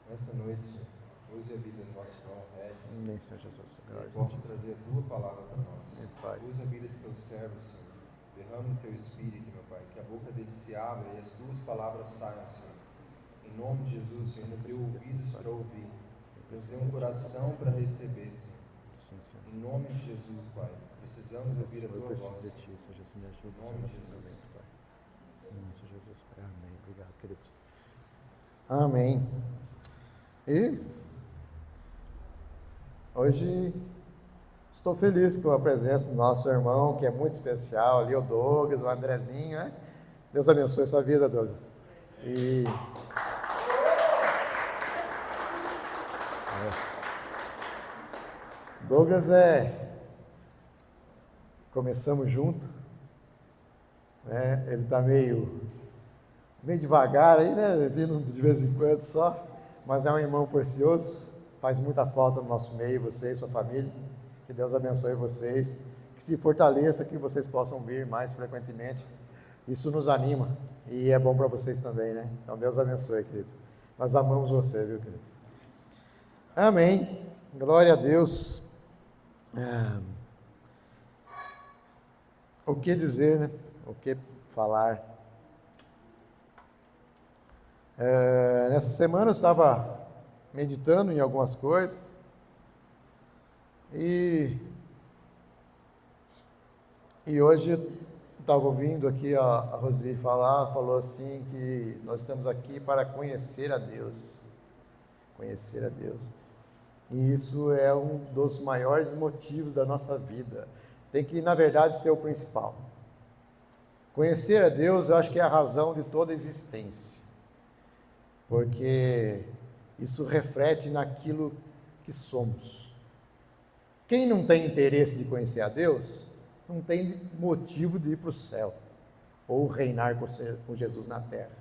Nessa noite, Senhor, use a vida do nosso irmão Regis. Amém, Senhor Jesus. Que possa trazer a tua palavra para nós. Amém, Pai. Use a vida de teus servos, Senhor. Derrama o teu espírito, meu Pai. Que a boca dele se abra e as tuas palavras saiam, Senhor. Em nome de Jesus, Senhor, nos dê ouvidos para ouvir. Nos dê um coração para receber, Senhor. Sim, Senhor. Em nome de Jesus, Pai. Precisamos ouvir a Eu tua preciso voz. de Ti, Senhor Jesus. Me ajuda, Em Senhor, nome de nesse Jesus. momento, Pai. Em nome de Jesus, Pai. Amém. Obrigado, querido. Amém. E hoje estou feliz com a presença do nosso irmão, que é muito especial, ali o Douglas, o Andrezinho, né? Deus abençoe a sua vida, Douglas. E Douglas começamos junto, né? Ele está meio devagar aí, né? Vindo de vez em quando só, mas é um irmão precioso, faz muita falta no nosso meio, você e sua família. Que Deus abençoe vocês, que se fortaleça, que vocês possam vir mais frequentemente. Isso nos anima e é bom para vocês também, né? Então Deus abençoe, querido. Nós amamos você, viu, querido? Amém. Glória a Deus. O que dizer, né? O que falar? Nessa semana eu estava meditando em algumas coisas e hoje eu estava ouvindo aqui a Roseli falar, falou assim que nós estamos aqui para conhecer a Deus, conhecer a Deus. E isso é um dos maiores motivos da nossa vida. Tem que, na verdade, ser o principal. Conhecer a Deus, eu acho que é a razão de toda a existência. Porque isso reflete naquilo que somos. Quem não tem interesse de conhecer a Deus, não tem motivo de ir para o céu ou reinar com Jesus na terra.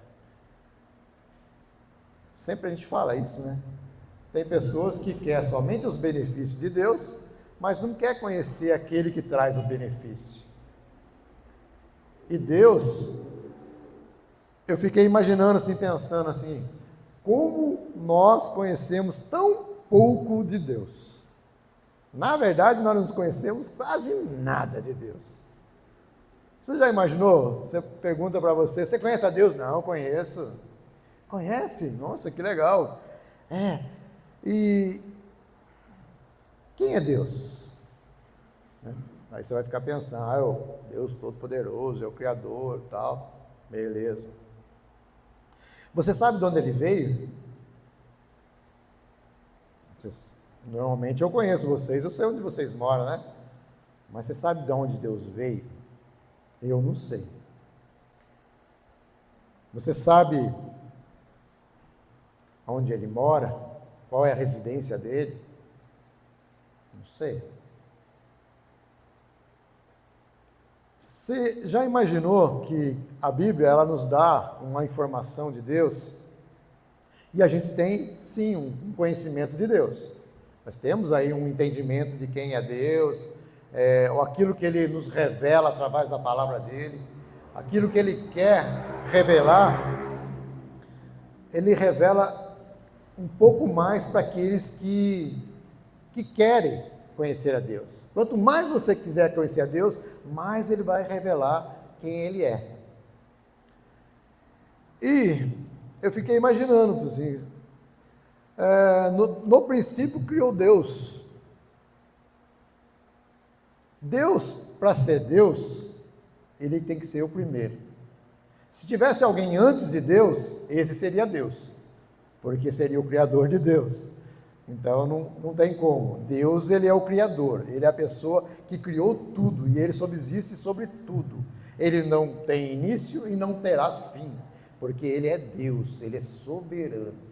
Sempre a gente fala isso, né? Tem pessoas que querem somente os benefícios de Deus, mas não quer conhecer aquele que traz o benefício. E Deus, eu fiquei imaginando assim, pensando assim, como nós conhecemos tão pouco de Deus. Na verdade, nós não conhecemos quase nada de Deus. Você já imaginou? Você pergunta para você conhece a Deus? Não, conheço. Conhece? Nossa, que legal. E quem é Deus? Aí você vai ficar pensando, é o Deus Todo-Poderoso, é o Criador e tal. Beleza. Você sabe de onde ele veio? Normalmente eu conheço vocês, eu sei onde vocês moram, né? Mas você sabe de onde Deus veio? Eu não sei. Você sabe onde ele mora? Qual é a residência dele? Não sei. Você já imaginou que a Bíblia ela nos dá uma informação de Deus? E a gente tem, sim, um conhecimento de Deus. Nós temos aí um entendimento de quem é Deus, ou aquilo que Ele nos revela através da palavra dEle, aquilo que Ele quer revelar, Ele revela um pouco mais para aqueles que querem conhecer a Deus. Quanto mais você quiser conhecer a Deus, mais Ele vai revelar quem Ele é. E eu fiquei imaginando, assim, no princípio criou Deus. Deus, para ser Deus, Ele tem que ser o primeiro. Se tivesse alguém antes de Deus, esse seria Deus, porque seria o Criador de Deus. Então não tem como. Deus, Ele é o Criador, Ele é a pessoa que criou tudo e Ele subsiste sobre tudo. Ele não tem início e não terá fim, porque Ele é Deus, Ele é soberano.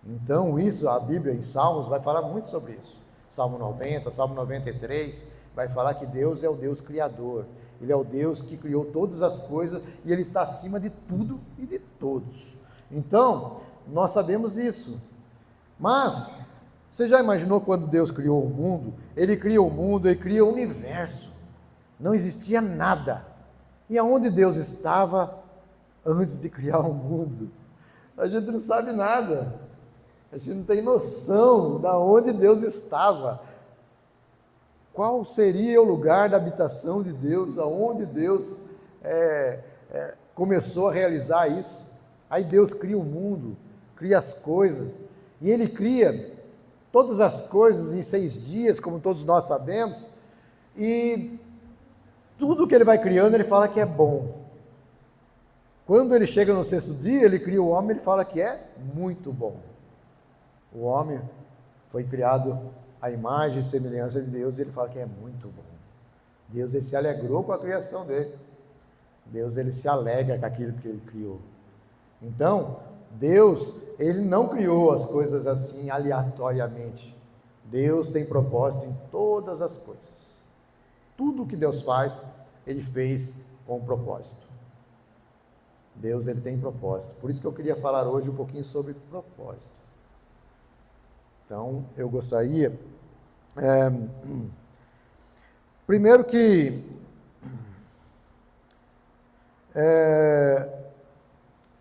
Então isso, a Bíblia em Salmos vai falar muito sobre isso. Salmo 90, Salmo 93, vai falar que Deus é o Deus Criador. Ele é o Deus que criou todas as coisas e Ele está acima de tudo e de todos. Então, nós sabemos isso. Mas, você já imaginou quando Deus criou o mundo? Ele cria o mundo, Ele cria o universo. Não existia nada. E aonde Deus estava antes de criar o mundo? A gente não sabe nada. A gente não tem noção de onde Deus estava. Qual seria o lugar da habitação de Deus, aonde Deus começou a realizar isso. Aí Deus cria o mundo, cria as coisas, e Ele cria todas as coisas em 6 dias, como todos nós sabemos, e tudo que Ele vai criando, Ele fala que é bom. Quando Ele chega no 6º dia, Ele cria o homem, Ele fala que é muito bom. O homem foi criado à imagem e semelhança de Deus, e Ele fala que é muito bom. Deus, Ele se alegrou com a criação dele. Deus, Ele se alegra com aquilo que Ele criou. Então, Deus, Ele não criou as coisas assim aleatoriamente. Deus tem propósito em todas as coisas. Tudo que Deus faz, Ele fez com propósito. Deus, Ele tem propósito. Por isso que eu queria falar hoje um pouquinho sobre propósito. Então, eu gostaria... primeiro que...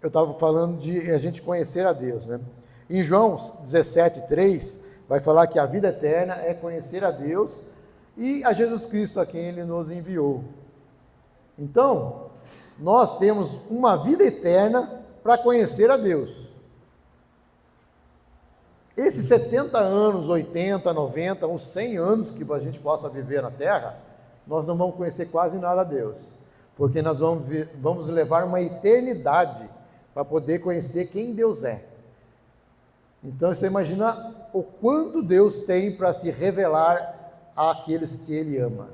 eu estava falando de a gente conhecer a Deus, né? Em João 17:3, vai falar que a vida eterna é conhecer a Deus e a Jesus Cristo, a quem Ele nos enviou. Então, nós temos uma vida eterna para conhecer a Deus. Esses 70 anos, 80, 90, uns 100 anos que a gente possa viver na Terra, nós não vamos conhecer quase nada a Deus, porque nós vamos levar uma eternidade para poder conhecer quem Deus é. Então você imagina o quanto Deus tem para se revelar àqueles que Ele ama.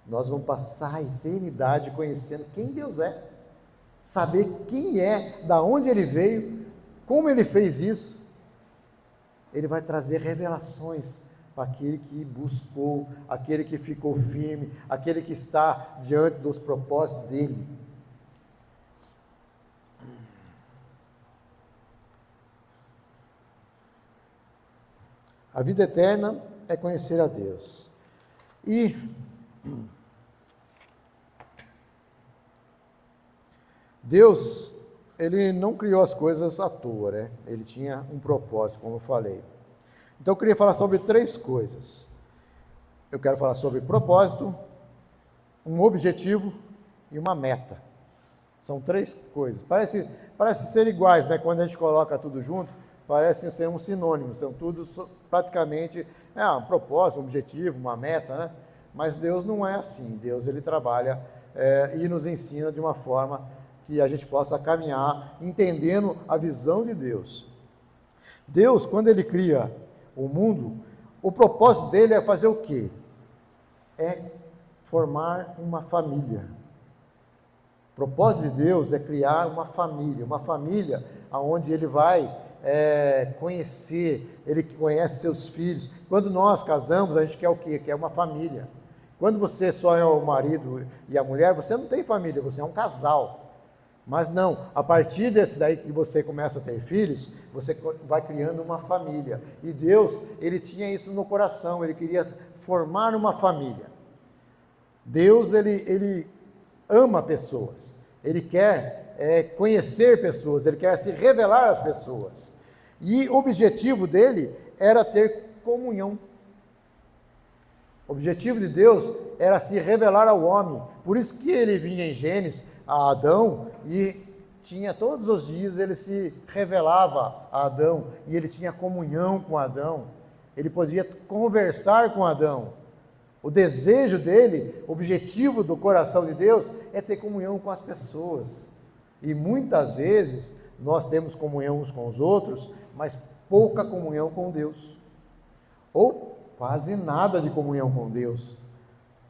Nós vamos passar a eternidade conhecendo quem Deus é, saber quem é, da onde Ele veio, como Ele fez isso. Ele vai trazer revelações para aquele que buscou, aquele que ficou firme, aquele que está diante dos propósitos dele. A vida eterna é conhecer a Deus. E Deus, Ele não criou as coisas à toa, né? Ele tinha um propósito, como eu falei. Então eu queria falar sobre 3 coisas. Eu quero falar sobre propósito, um objetivo e uma meta. São 3 coisas. Parece ser iguais, né? Quando a gente coloca tudo junto, parecem ser um sinônimo, são tudo praticamente um propósito, um objetivo, uma meta, né? Mas Deus não é assim. Deus, Ele trabalha e nos ensina de uma forma que a gente possa caminhar entendendo a visão de Deus. Deus, quando Ele cria o mundo, o propósito dele é fazer o quê? É formar uma família. O propósito de Deus é criar uma família onde Ele vai conhecer, Ele conhece seus filhos. Quando nós casamos, a gente quer o quê? Quer uma família. Quando você só é o marido e a mulher, você não tem família, você é um casal. Mas não, a partir desse daí que você começa a ter filhos, você vai criando uma família. E Deus, Ele tinha isso no coração, Ele queria formar uma família. Deus, Ele ama pessoas, Ele quer conhecer pessoas, Ele quer se revelar às pessoas. E o objetivo dele era ter comunhão. O objetivo de Deus era se revelar ao homem. Por isso que Ele vinha em Gênesis a Adão e todos os dias Ele se revelava a Adão e Ele tinha comunhão com Adão. Ele podia conversar com Adão. O desejo dele, o objetivo do coração de Deus é ter comunhão com as pessoas. E muitas vezes nós temos comunhão uns com os outros, mas pouca comunhão com Deus. Ou quase nada de comunhão com Deus.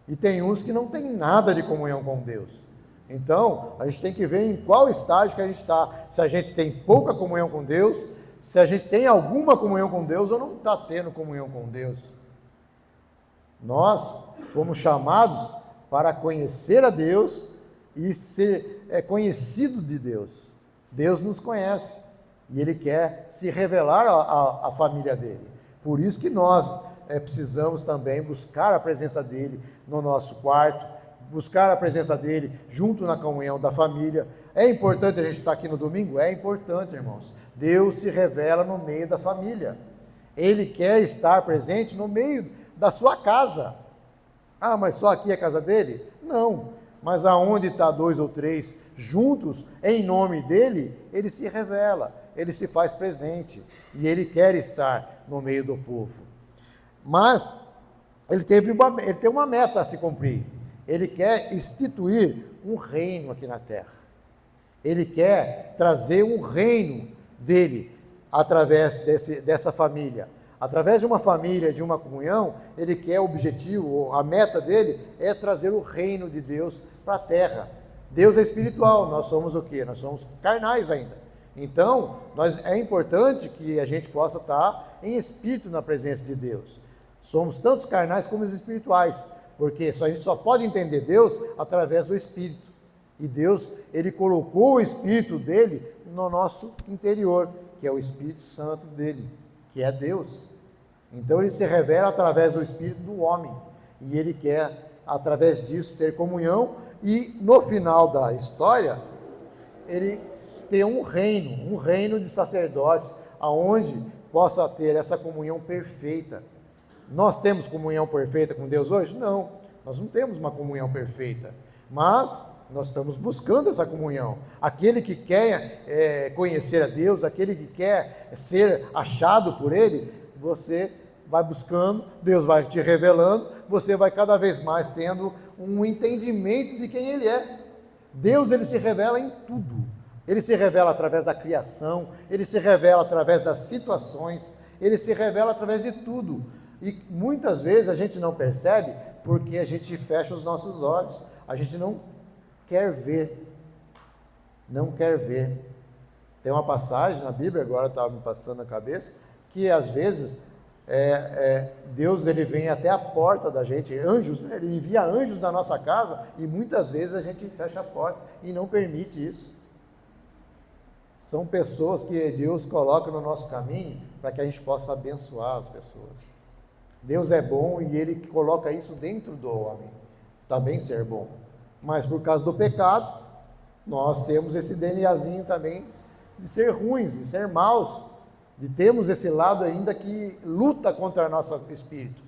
E tem uns que não tem nada de comunhão com Deus. Então, a gente tem que ver em qual estágio que a gente está. Se a gente tem pouca comunhão com Deus, se a gente tem alguma comunhão com Deus ou não está tendo comunhão com Deus. Nós fomos chamados para conhecer a Deus e ser conhecido de Deus. Deus nos conhece e Ele quer se revelar à família dele. Por isso que nós precisamos também buscar a presença dele no nosso quarto, buscar a presença dele junto na comunhão da família, É importante a gente estar aqui no domingo? É importante, irmãos. Deus se revela no meio da família. Ele quer estar presente no meio da sua casa. Ah, mas só aqui é a casa dele? Não. Mas aonde está 2 ou 3 juntos, em nome dele, ele se revela, ele se faz presente. E ele quer estar no meio do povo. Mas ele tem uma meta a se cumprir. Ele quer instituir um reino aqui na terra. Ele quer trazer um reino dele através dessa família. Através de uma família, de uma comunhão, ele quer o objetivo, a meta dele é trazer o reino de Deus para a terra. Deus é espiritual, nós somos o quê? Nós somos carnais ainda. Então, é importante que a gente possa estar em espírito na presença de Deus. Somos tanto carnais como os espirituais, porque a gente só pode entender Deus através do Espírito. E Deus, ele colocou o Espírito dele no nosso interior, que é o Espírito Santo dele, que é Deus. Então ele se revela através do Espírito do homem, e ele quer, através disso, ter comunhão, e no final da história, ele ter um reino de sacerdotes, aonde possa ter essa comunhão perfeita. Nós temos comunhão perfeita com Deus hoje? Não, nós não temos uma comunhão perfeita, mas nós estamos buscando essa comunhão. Aquele que quer conhecer a Deus, aquele que quer ser achado por Ele, você vai buscando, Deus vai te revelando, você vai cada vez mais tendo um entendimento de quem Ele é. Deus, Ele se revela em tudo. Ele se revela através da criação, Ele se revela através das situações, Ele se revela através de tudo. E muitas vezes a gente não percebe porque a gente fecha os nossos olhos, a gente não quer ver, Tem uma passagem na Bíblia, agora estava me passando na cabeça, que às vezes Deus ele vem até a porta da gente, anjos, né? Ele envia anjos na nossa casa e muitas vezes a gente fecha a porta e não permite isso. São pessoas que Deus coloca no nosso caminho para que a gente possa abençoar as pessoas. Deus é bom e Ele coloca isso dentro do homem, também ser bom. Mas por causa do pecado, nós temos esse DNAzinho também de ser ruins, de ser maus, de termos esse lado ainda que luta contra o nosso espírito.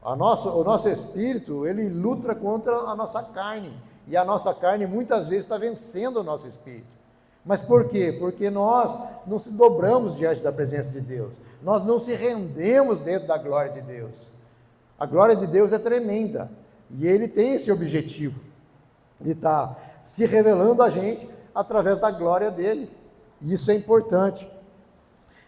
O nosso espírito, ele luta contra a nossa carne, e a nossa carne muitas vezes está vencendo o nosso espírito. Mas por quê? Porque nós não se dobramos diante da presença de Deus, nós não se rendemos dentro da glória de Deus. A glória de Deus é tremenda, e Ele tem esse objetivo, de estar se revelando a gente através da glória dEle, e isso é importante.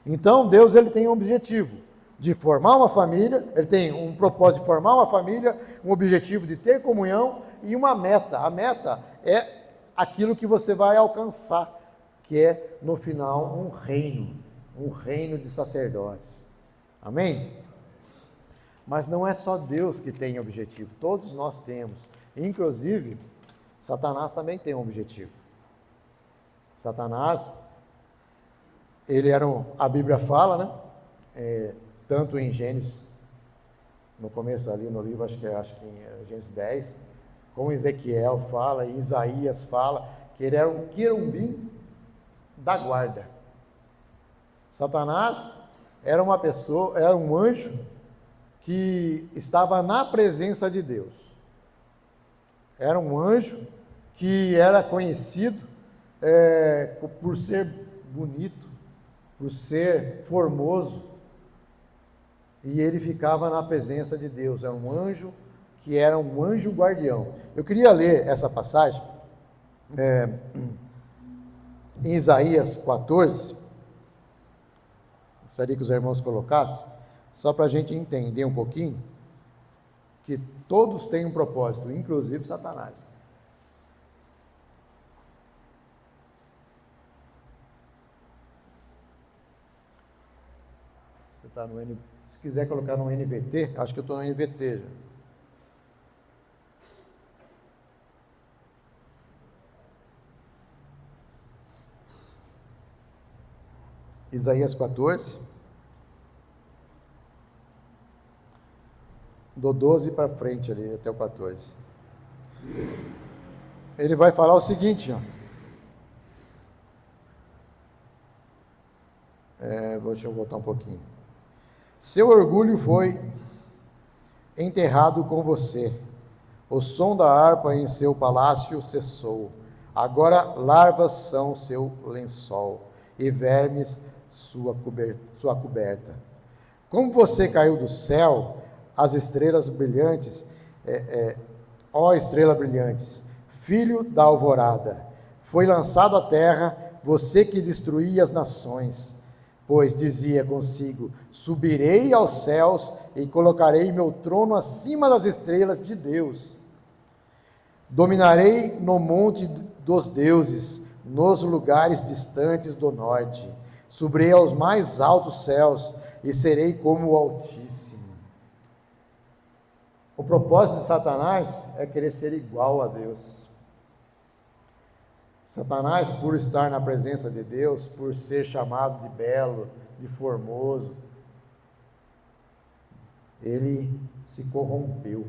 Então Deus ele tem um objetivo de formar uma família, Ele tem um propósito de formar uma família, um objetivo de ter comunhão e uma meta. A meta é aquilo que você vai alcançar, que é no final um reino de sacerdotes. Amém? Mas não é só Deus que tem objetivo, todos nós temos. Inclusive, Satanás também tem um objetivo. Satanás, ele era a Bíblia fala, né? Tanto em Gênesis, no começo ali no livro, acho que em Gênesis 10, como Ezequiel fala, e Isaías fala, que ele era um querubim da guarda. Satanás era uma pessoa, era um anjo que estava na presença de Deus. Era um anjo que era conhecido por ser bonito, por ser formoso, e ele ficava na presença de Deus. Era um anjo que era um anjo guardião. Eu queria ler essa passagem em Isaías 14, gostaria que os irmãos colocassem, só para a gente entender um pouquinho, que todos têm um propósito, inclusive Satanás. Você está no se quiser colocar no NVT, acho que eu estou no NVT já. Isaías 14, do 12 para frente ali, até o 14. Ele vai falar o seguinte, ó: Deixa eu voltar um pouquinho. Seu orgulho foi enterrado com você. O som da harpa em seu palácio cessou. Agora larvas são seu lençol e vermes sua coberta. Como você caiu do céu, as estrelas brilhantes, ó estrela brilhantes, filho da alvorada, foi lançado à terra, você que destruía as nações, pois dizia consigo: subirei aos céus e colocarei meu trono acima das estrelas de Deus. Dominarei no monte dos deuses, nos lugares distantes do norte. Subirei aos mais altos céus e serei como o Altíssimo. O propósito de Satanás é querer ser igual a Deus. Satanás, por estar na presença de Deus, por ser chamado de belo, de formoso, ele se corrompeu.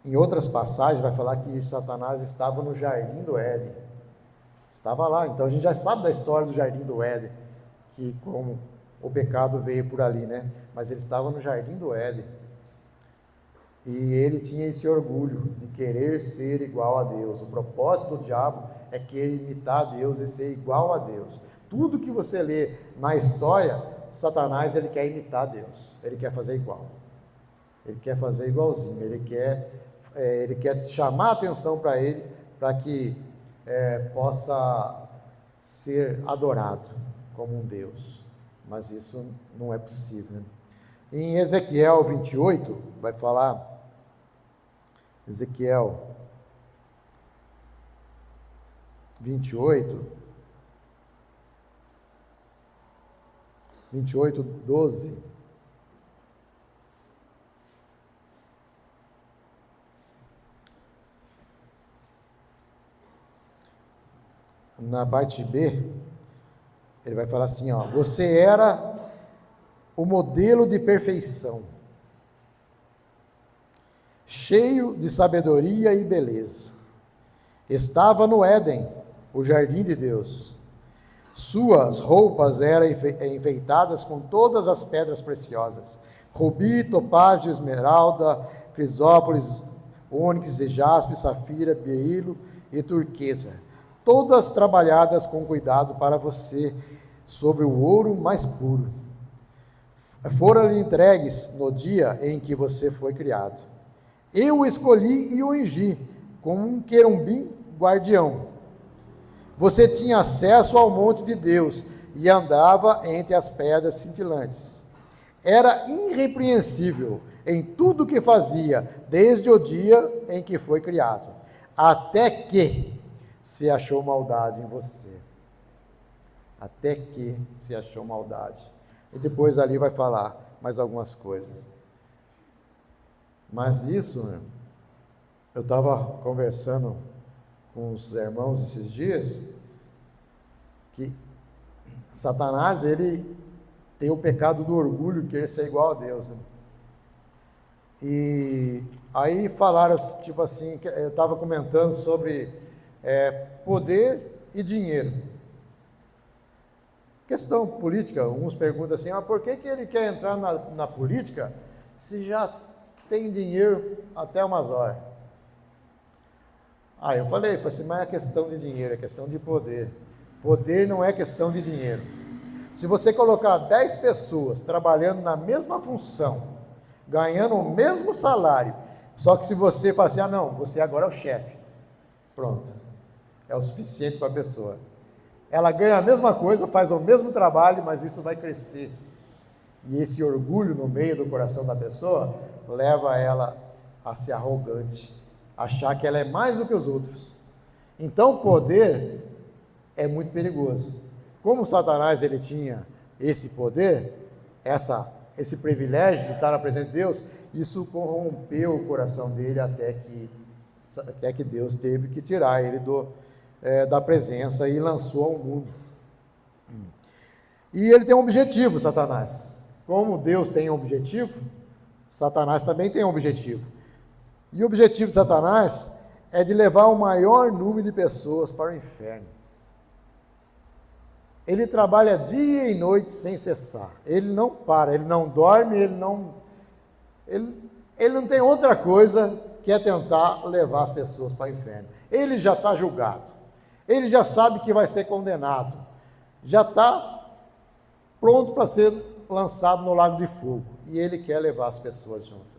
Em outras passagens vai falar que Satanás estava no jardim do Éden. Estava lá, então a gente já sabe da história do jardim do Éden, que como o pecado veio por ali, né? Mas ele estava no jardim do Éden. E ele tinha esse orgulho de querer ser igual a Deus. O propósito do diabo é querer imitar a Deus e ser igual a Deus. Tudo que você lê na história, Satanás, ele quer imitar Deus. Ele quer fazer igual. Ele quer fazer igualzinho. Ele quer chamar a atenção para ele, para que possa ser adorado como um Deus. Mas isso não é possível, né? Em Ezequiel 28, vai falar, Ezequiel 28, 12. Na parte B, ele vai falar assim, ó: você era o modelo de perfeição, cheio de sabedoria e beleza. Estava no Éden, o jardim de Deus. Suas roupas eram enfeitadas com todas as pedras preciosas: rubi, topázio, esmeralda, crisópolis, ônix, jaspe, safira, berilo e turquesa, todas trabalhadas com cuidado para você, sobre o ouro mais puro. Foram-lhe entregues no dia em que você foi criado. Eu o escolhi e o ungi como um querubim guardião. Você tinha acesso ao monte de Deus e andava entre as pedras cintilantes. Era irrepreensível em tudo o que fazia, desde o dia em que foi criado, até que se achou maldade em você. Até que se achou maldade. E depois ali vai falar mais algumas coisas. Mas isso, eu estava conversando com os irmãos esses dias, que Satanás, ele tem o pecado do orgulho, querer ser igual a Deus, né? E aí falaram, tipo assim, eu estava comentando sobre poder e dinheiro. Questão política, uns perguntam assim, por que ele quer entrar na política se já tem dinheiro até umas horas? Eu falei assim, mas é questão de dinheiro, é questão de poder. Poder não é questão de dinheiro. Se você colocar 10 pessoas trabalhando na mesma função, ganhando o mesmo salário, só que se você falar assim, não, você agora é o chefe, pronto, é o suficiente para a pessoa. Ela ganha a mesma coisa, faz o mesmo trabalho, mas isso vai crescer. E esse orgulho no meio do coração da pessoa leva ela a ser arrogante, achar que ela é mais do que os outros. Então o poder é muito perigoso. Como Satanás ele tinha esse poder, esse privilégio de estar na presença de Deus, isso corrompeu o coração dele até que Deus teve que tirar ele da presença e lançou ao mundo. E ele tem um objetivo, Satanás. Como Deus tem um objetivo, Satanás também tem um objetivo. E o objetivo de Satanás é de levar o maior número de pessoas para o inferno. Ele trabalha dia e noite sem cessar. Ele não para, ele não dorme, ele não tem outra coisa que é tentar levar as pessoas para o inferno. Ele já está julgado. Ele já sabe que vai ser condenado. Já está pronto para ser lançado no lago de fogo. E ele quer levar as pessoas junto.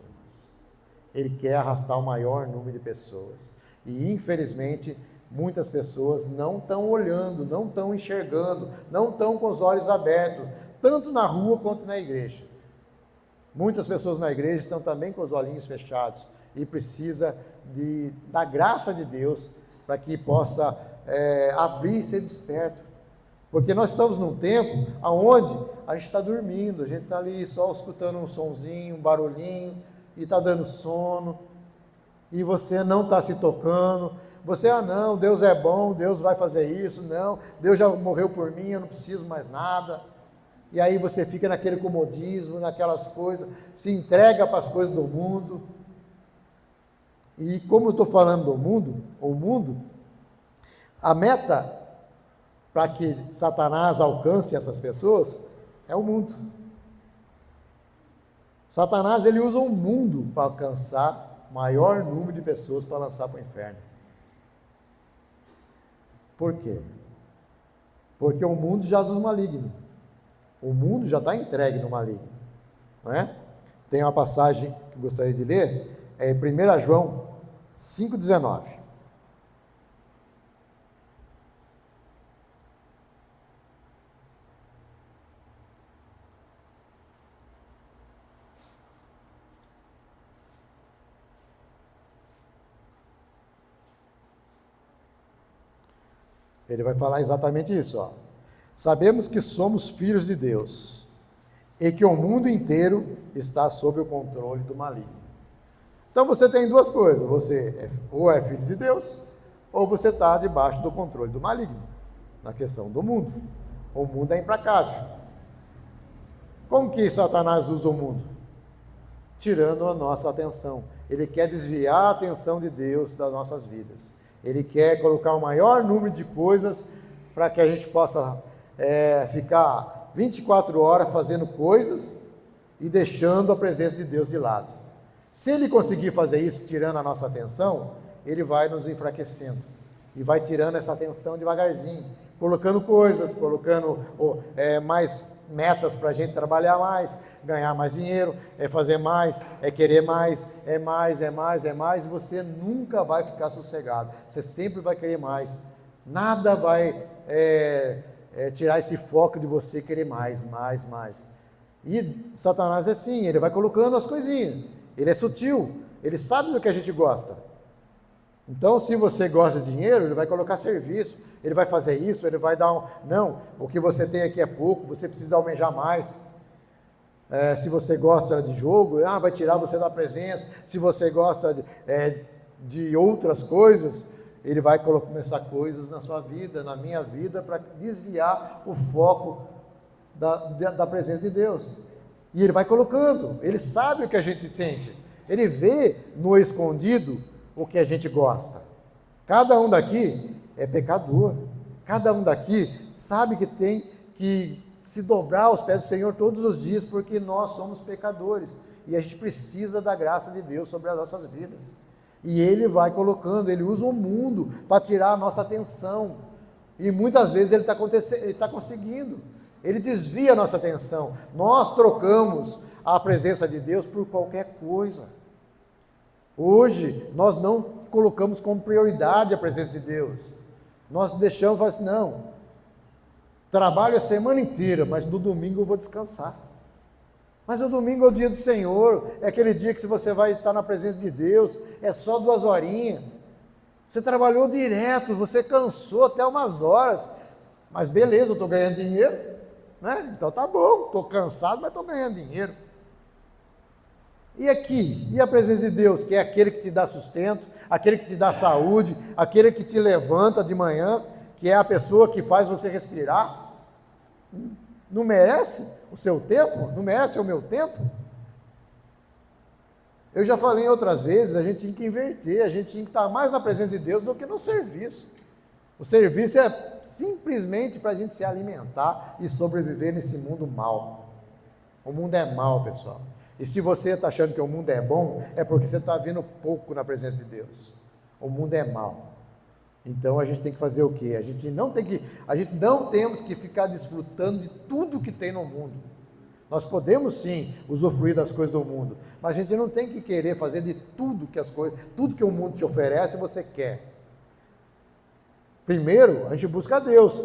Ele quer arrastar o maior número de pessoas. E, infelizmente, muitas pessoas não estão olhando, não estão enxergando, não estão com os olhos abertos, tanto na rua quanto na igreja. Muitas pessoas na igreja estão também com os olhinhos fechados e precisa da graça de Deus para que possa abrir e ser desperto. Porque nós estamos num tempo onde a gente está dormindo, a gente está ali só escutando um sonzinho, um barulhinho, e está dando sono, e você não está se tocando, você, não, Deus é bom, Deus vai fazer isso, não, Deus já morreu por mim, eu não preciso mais nada, e aí você fica naquele comodismo, naquelas coisas, se entrega para as coisas do mundo, e como eu estou falando do mundo, a meta para que Satanás alcance essas pessoas é o mundo. Satanás, ele usa o mundo para alcançar o maior número de pessoas para lançar para o inferno. Por quê? Porque o mundo já diz maligno. O mundo já está entregue no maligno. Não é? Tem uma passagem que eu gostaria de ler, é em 1 João 5,19. Ele vai falar exatamente isso, ó. Sabemos que somos filhos de Deus e que o mundo inteiro está sob o controle do maligno. Então você tem duas coisas, você ou é filho de Deus ou você está debaixo do controle do maligno, na questão do mundo. O mundo é implacável. Como que Satanás usa o mundo? Tirando a nossa atenção. Ele quer desviar a atenção de Deus das nossas vidas. Ele quer colocar o maior número de coisas para que a gente possa ficar 24 horas fazendo coisas e deixando a presença de Deus de lado. Se ele conseguir fazer isso, tirando a nossa atenção, ele vai nos enfraquecendo e vai tirando essa atenção devagarzinho, colocando coisas, colocando mais metas para a gente trabalhar mais, ganhar mais dinheiro, fazer mais, querer mais, mais, e você nunca vai ficar sossegado, você sempre vai querer mais, nada vai tirar esse foco de você querer mais. E Satanás é assim, ele vai colocando as coisinhas, ele é sutil, ele sabe do que a gente gosta. Então, se você gosta de dinheiro, ele vai colocar serviço, ele vai fazer isso, ele vai dar não, o que você tem aqui é pouco, você precisa almejar mais. Se você gosta de jogo, vai tirar você da presença. Se você gosta de outras coisas, ele vai começar coisas na sua vida, na minha vida, para desviar o foco da presença de Deus. E ele vai colocando, ele sabe o que a gente sente, ele vê no escondido o que a gente gosta. Cada um daqui é pecador, cada um daqui sabe que tem que se dobrar aos pés do Senhor todos os dias, porque nós somos pecadores, e a gente precisa da graça de Deus sobre as nossas vidas, e Ele vai colocando, Ele usa o mundo para tirar a nossa atenção, e muitas vezes Ele está conseguindo, Ele desvia a nossa atenção, nós trocamos a presença de Deus por qualquer coisa. Hoje, nós não colocamos como prioridade a presença de Deus. Nós deixamos, assim, não, trabalho a semana inteira, mas no domingo eu vou descansar. Mas o domingo é o dia do Senhor, é aquele dia que se você vai estar na presença de Deus, é só 2 horinhas. Você trabalhou direto, você cansou até umas horas, mas beleza, eu estou ganhando dinheiro, né? Então tá bom, estou cansado, mas estou ganhando dinheiro. E aqui, e a presença de Deus, que é aquele que te dá sustento, aquele que te dá saúde, aquele que te levanta de manhã, que é a pessoa que faz você respirar, não merece o seu tempo? Não merece o meu tempo? Eu já falei outras vezes, a gente tinha que inverter, a gente tinha que estar mais na presença de Deus do que no serviço. O serviço é simplesmente para a gente se alimentar e sobreviver nesse mundo mal. O mundo é mal, pessoal. E se você está achando que o mundo é bom, é porque você está vendo pouco na presença de Deus. O mundo é mal. Então a gente tem que fazer o quê? A gente não temos que ficar desfrutando de tudo que tem no mundo. Nós podemos sim usufruir das coisas do mundo, mas a gente não tem que querer fazer de tudo que o mundo te oferece, você quer. Primeiro, a gente busca a Deus,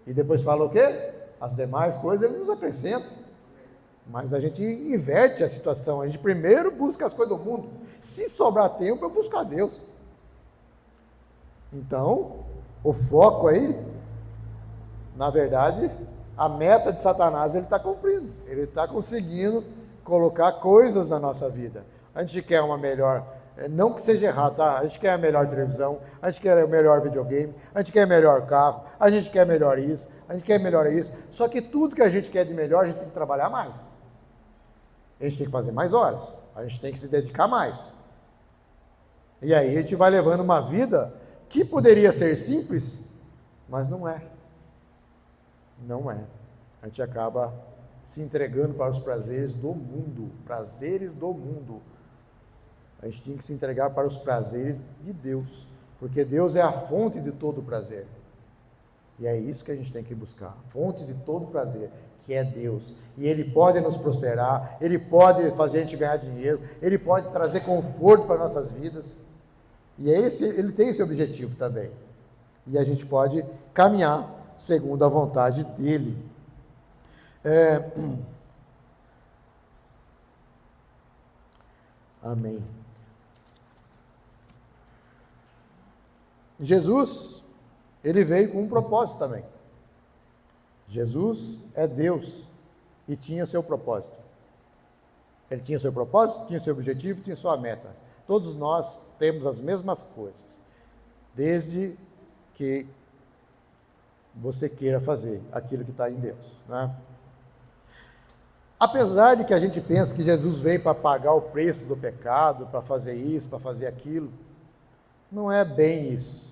e depois fala o quê? As demais coisas Ele nos acrescenta. Mas a gente inverte a situação, a gente primeiro busca as coisas do mundo. Se sobrar tempo, eu busco a Deus. Então, o foco aí, na verdade, a meta de Satanás ele está cumprindo. Ele está conseguindo colocar coisas na nossa vida. A gente quer uma melhor, não que seja errado, tá? A gente quer a melhor televisão, a gente quer o melhor videogame, a gente quer melhor carro, a gente quer melhor isso, a gente quer melhor isso. Só que tudo que a gente quer de melhor, a gente tem que trabalhar mais. A gente tem que fazer mais horas, a gente tem que se dedicar mais. E aí a gente vai levando uma vida que poderia ser simples, mas não é. Não é. A gente acaba se entregando para os prazeres do mundo. Prazeres do mundo. A gente tem que se entregar para os prazeres de Deus, porque Deus é a fonte de todo prazer. E é isso que a gente tem que buscar, a fonte de todo prazer, que é Deus. E Ele pode nos prosperar, Ele pode fazer a gente ganhar dinheiro, Ele pode trazer conforto para nossas vidas. E Ele tem esse objetivo também. E a gente pode caminhar segundo a vontade dEle. Amém. Jesus, Ele veio com um propósito também. Jesus é Deus e tinha seu propósito. Ele tinha seu propósito, tinha seu objetivo, tinha sua meta. Todos nós temos as mesmas coisas, desde que você queira fazer aquilo que está em Deus, né? Apesar de que a gente pensa que Jesus veio para pagar o preço do pecado, para fazer isso, para fazer aquilo, não é bem isso.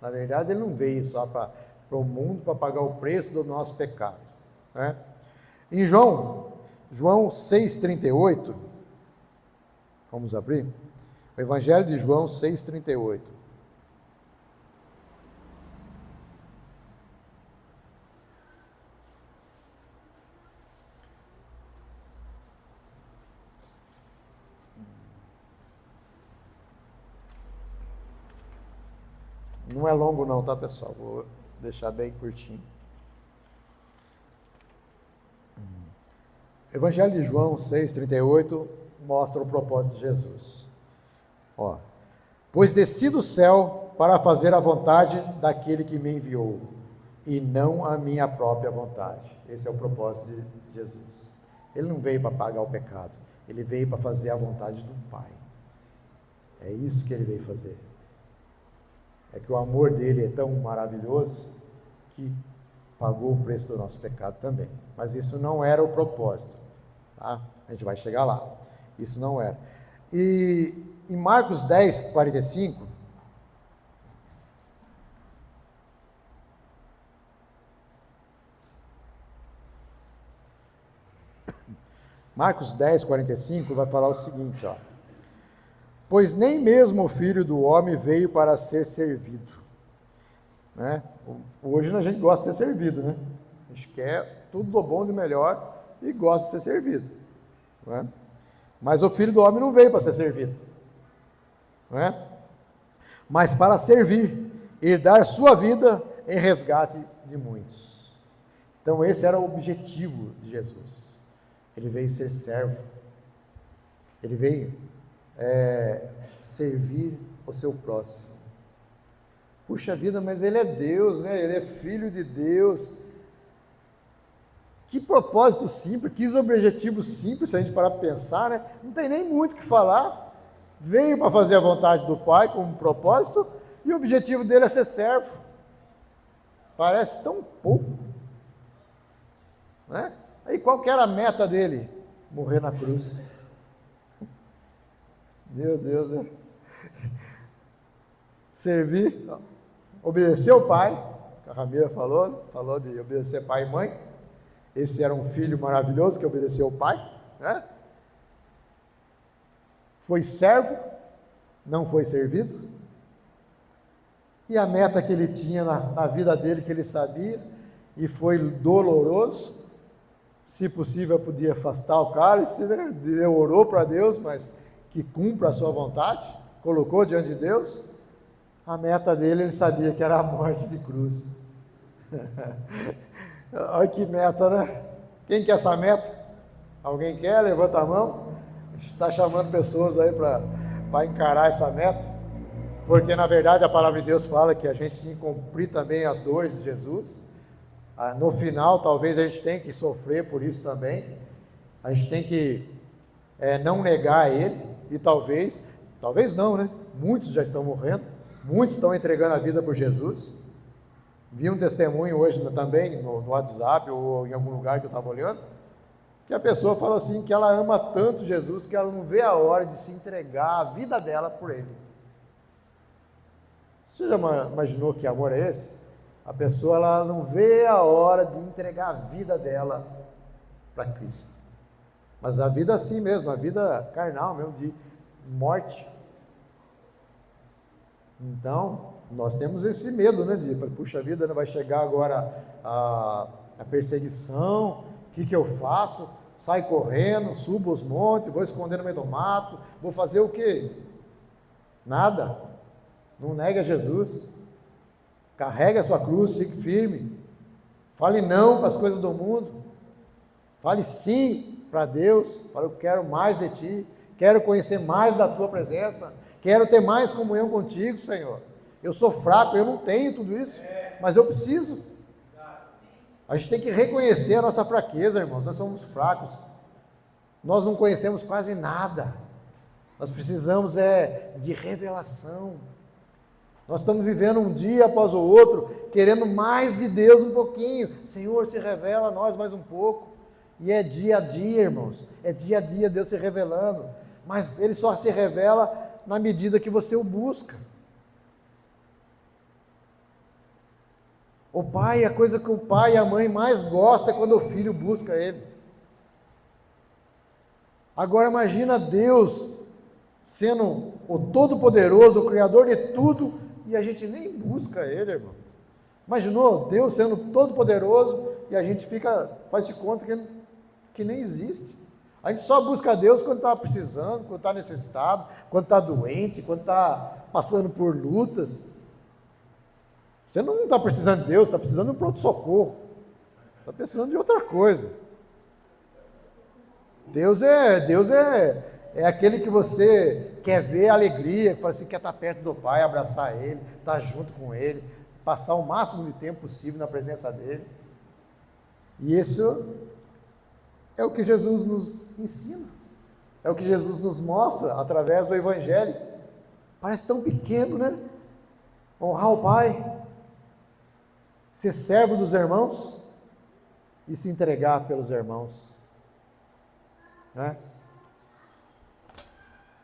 Na verdade, Ele não veio só para o mundo para pagar o preço do nosso pecado, né? Em João 6,38, vamos abrir? O Evangelho de João 6,38. Não é longo não, tá, pessoal? Vou deixar bem curtinho. Evangelho de João 6,38 mostra o propósito de Jesus. Ó, pois desci do céu para fazer a vontade daquele que me enviou, e não a minha própria vontade. Esse é o propósito de Jesus. Ele não veio para pagar o pecado, Ele veio para fazer a vontade do Pai. É isso que Ele veio fazer. É que o amor dele é tão maravilhoso que pagou o preço do nosso pecado também. Mas isso não era o propósito, tá? A gente vai chegar lá. Isso não era. E em Marcos 10:45, Marcos 10:45 vai falar o seguinte, ó: pois nem mesmo o Filho do Homem veio para ser servido, né? Hoje a gente gosta de ser servido, né? A gente quer tudo do bom e do melhor e gosta de ser servido, né? Mas o Filho do Homem não veio para ser servido, né? Mas para servir e dar sua vida em resgate de muitos. Então esse era o objetivo de Jesus. Ele veio ser servo. Ele veio servir o seu próximo. Puxa vida, mas Ele é Deus, né? Ele é Filho de Deus. Que propósito simples, que objetivo simples, se a gente parar para pensar, né? Não tem nem muito o que falar. Veio para fazer a vontade do Pai com um propósito, e o objetivo dele é ser servo. Parece tão pouco, né? Aí qual que era a meta dele? Morrer na cruz. Meu Deus, né? Servir obedecer o pai, a Ramira falou de obedecer pai e mãe. Esse era um filho maravilhoso que obedeceu o pai, né? Foi servo, não foi servido. E a meta que ele tinha na vida dele, que ele sabia, e foi doloroso. Se possível, podia afastar o cálice, né? Ele orou para Deus, mas que cumpra a sua vontade, colocou diante de Deus. A meta dele, ele sabia que era a morte de cruz. Olha que meta, né? Quem quer essa meta? Alguém quer? Levanta a mão. A gente está chamando pessoas aí para encarar essa meta, porque na verdade a palavra de Deus fala que a gente tem que cumprir também as dores de Jesus. No final, talvez a gente tenha que sofrer por isso também. A gente tem que não negar Ele, e talvez não, né? Muitos já estão morrendo, muitos estão entregando a vida por Jesus. Vi um testemunho hoje também no WhatsApp ou em algum lugar que eu estava olhando, que a pessoa falou assim, que ela ama tanto Jesus que ela não vê a hora de se entregar a vida dela por Ele. Você já imaginou que amor é esse? A pessoa ela não vê a hora de entregar a vida dela para Cristo. Mas a vida assim mesmo, a vida carnal mesmo, de morte. Então, nós temos esse medo, né? De, puxa vida, não vai chegar agora a perseguição, o que eu faço? Saio correndo, subo os montes, vou esconder no meio do mato, vou fazer o quê? Nada. Não nega Jesus. Carregue a sua cruz, fique firme. Fale não para as coisas do mundo. Fale sim para Deus. Fale, eu quero mais de Ti. Quero conhecer mais da Tua presença. Quero ter mais comunhão contigo, Senhor. Eu sou fraco, eu não tenho tudo isso, mas eu preciso. A gente tem que reconhecer a nossa fraqueza, irmãos. Nós somos fracos. Nós não conhecemos quase nada. Nós precisamos de revelação. Nós estamos vivendo um dia após o outro, querendo mais de Deus um pouquinho. Senhor, se revela a nós mais um pouco. E é dia a dia, irmãos. É dia a dia Deus se revelando. Mas Ele só se revela na medida que você o busca. O pai, a coisa que o pai e a mãe mais gostam é quando o filho busca Ele. Agora imagina Deus sendo o Todo-Poderoso, o Criador de tudo, e a gente nem busca Ele, irmão. Imaginou Deus sendo Todo-Poderoso e a gente faz de conta que nem existe. A gente só busca Deus quando está precisando, quando está necessitado, quando está doente, quando está passando por lutas. Você não está precisando de Deus, está precisando de um pronto-socorro. Está precisando de outra coisa. Deus é aquele que você quer ver a alegria, que fala assim, quer estar perto do Pai, abraçar Ele, estar junto com Ele, passar o máximo de tempo possível na presença dEle. E isso é o que Jesus nos ensina, é o que Jesus nos mostra através do Evangelho. Parece tão pequeno, né? Honrar o Pai, ser servo dos irmãos e se entregar pelos irmãos, né?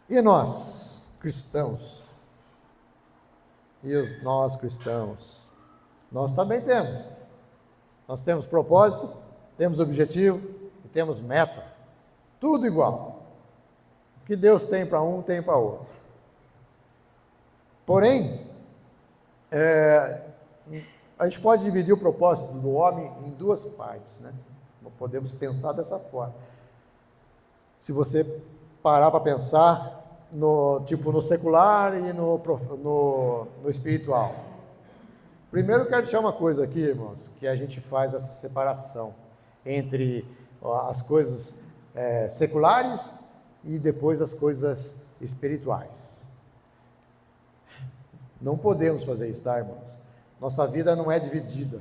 E nós, cristãos, nós cristãos, nós também temos. Nós temos propósito, temos objetivo e temos meta. Tudo igual. O que Deus tem para um, tem para outro. Porém, a gente pode dividir o propósito do homem em duas partes, né? Podemos pensar dessa forma. Se você parar para pensar no secular e no espiritual. Primeiro eu quero deixar uma coisa aqui, irmãos, que a gente faz essa separação entre as coisas seculares e depois as coisas espirituais. Não podemos fazer isso, tá, irmãos? Nossa vida não é dividida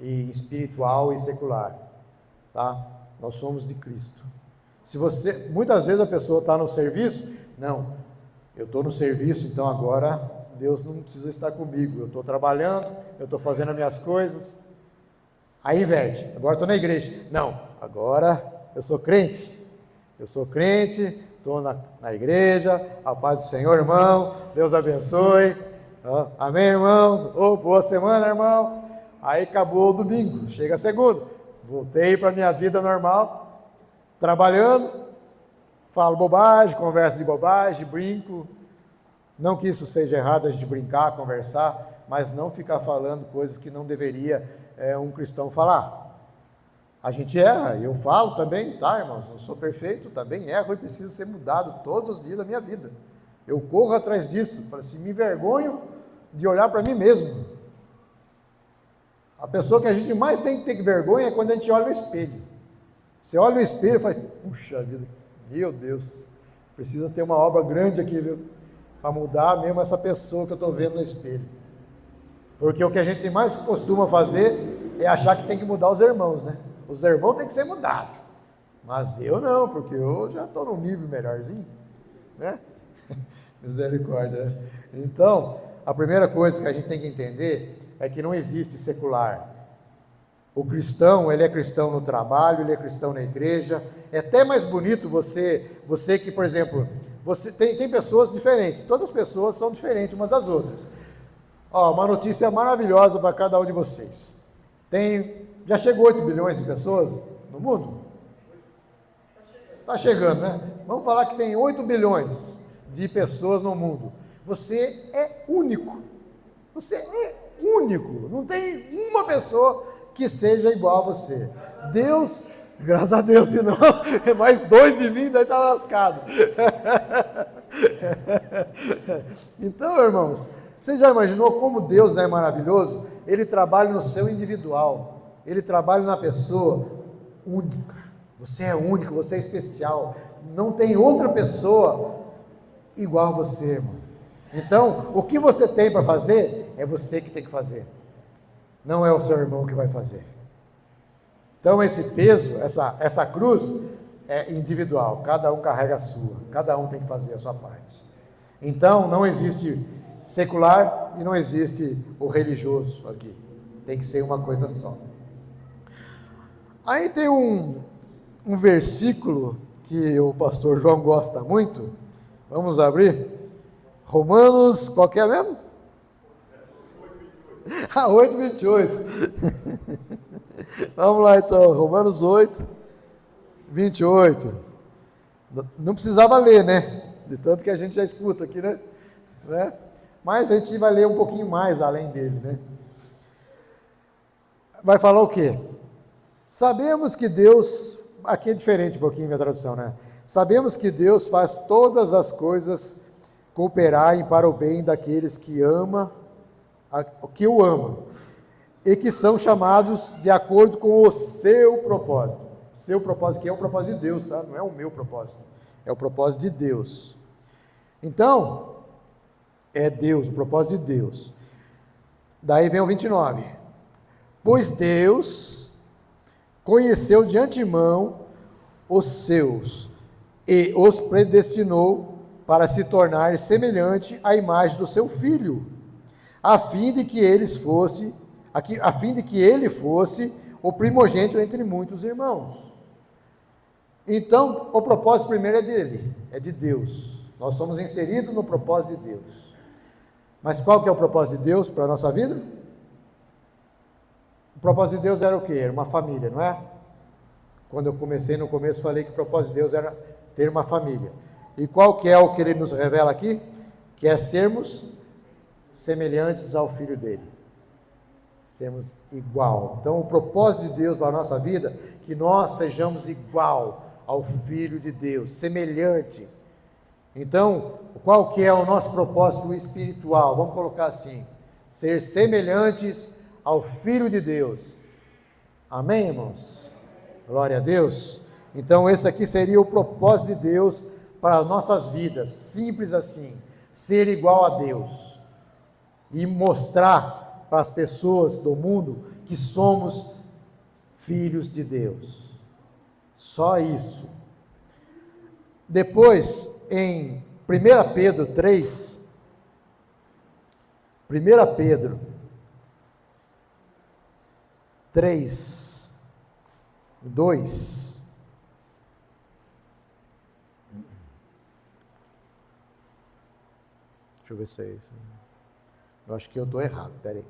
em espiritual e secular, tá? Nós somos de Cristo. Muitas vezes a pessoa está no serviço, não, eu estou no serviço, então agora Deus não precisa estar comigo, eu estou trabalhando, eu estou fazendo as minhas coisas, aí inverte, agora estou na igreja, não, agora eu sou crente, estou na igreja, a paz do Senhor, irmão, Deus abençoe, Amém, irmão? Boa semana, irmão. Aí acabou o domingo, chega a segunda. Voltei para a minha vida normal, trabalhando, falo bobagem, converso de bobagem, brinco. Não que isso seja errado, a gente brincar, conversar, mas não ficar falando coisas que não deveria um cristão falar. A gente erra, eu falo também, tá, irmãos? Não sou perfeito, também erro e preciso ser mudado todos os dias da minha vida. Eu corro atrás disso, falo assim, me envergonho de olhar para mim mesmo. A pessoa que a gente mais tem que ter vergonha é quando a gente olha no espelho. Você olha no espelho e fala, puxa vida, meu Deus, precisa ter uma obra grande aqui, viu? Para mudar mesmo essa pessoa que eu estou vendo no espelho. Porque o que a gente mais costuma fazer é achar que tem que mudar os irmãos, né? Os irmãos têm que ser mudados. Mas eu não, porque eu já estou num nível melhorzinho, né? Misericórdia, né? Então, a primeira coisa que a gente tem que entender é que não existe secular. O cristão, ele é cristão no trabalho, ele é cristão na igreja. É até mais bonito você que, por exemplo, você tem pessoas diferentes. Todas as pessoas são diferentes umas das outras. Uma notícia maravilhosa para cada um de vocês. Já chegou 8 bilhões de pessoas no mundo? Está chegando, né? Vamos falar que tem 8 bilhões de pessoas no mundo. Você é único. Você é único. Não tem uma pessoa que seja igual a você. Deus, graças a Deus, senão é mais 2 de mim, daí está lascado. Então, irmãos, você já imaginou como Deus é maravilhoso? Ele trabalha no seu individual. Ele trabalha na pessoa única. Você é único, você é especial. Não tem outra pessoa igual a você, irmão. Então, o que você tem para fazer, é você que tem que fazer. Não é o seu irmão que vai fazer. Então, esse peso, essa cruz, é individual. Cada um carrega a sua. Cada um tem que fazer a sua parte. Então, não existe secular e não existe o religioso aqui. Tem que ser uma coisa só. Aí tem um versículo que o pastor João gosta muito. Vamos abrir? Romanos, qual que é mesmo? 8:28. Vamos lá então, Romanos 8:28. Não precisava ler, né? De tanto que a gente já escuta aqui, né? Mas a gente vai ler um pouquinho mais além dele, né? Vai falar o quê? Sabemos que Deus, aqui é diferente um pouquinho a minha tradução, né? Sabemos que Deus faz todas as coisas cooperarem para o bem daqueles que o amam, e que são chamados de acordo com o seu propósito. Seu propósito que é o propósito de Deus, tá? Não é o meu propósito, é o propósito de Deus. Então, é Deus, o propósito de Deus. Daí vem o 29. Pois Deus conheceu de antemão os seus e os predestinou para se tornar semelhante à imagem do seu Filho, a fim de que ele fosse o primogênito entre muitos irmãos. Então, o propósito primeiro é dele, é de Deus. Nós somos inseridos no propósito de Deus. Mas qual que é o propósito de Deus para a nossa vida? O propósito de Deus era o quê? Era uma família, não é? Quando eu comecei no começo, falei que o propósito de Deus era ter uma família. E qual que é o que ele nos revela aqui? Que é sermos semelhantes ao Filho dele. Sermos igual. Então, o propósito de Deus para a nossa vida, que nós sejamos igual ao Filho de Deus, semelhante. Então, qual que é o nosso propósito espiritual? Vamos colocar assim, ser semelhantes ao Filho de Deus. Amém, irmãos? Glória a Deus. Então, esse aqui seria o propósito de Deus para as nossas vidas, simples assim, ser igual a Deus e mostrar para as pessoas do mundo que somos filhos de Deus. Só isso. Depois, em 1 Pedro 3, 1 Pedro 3, 2, deixa eu ver se é isso. Eu acho que eu estou errado, peraí.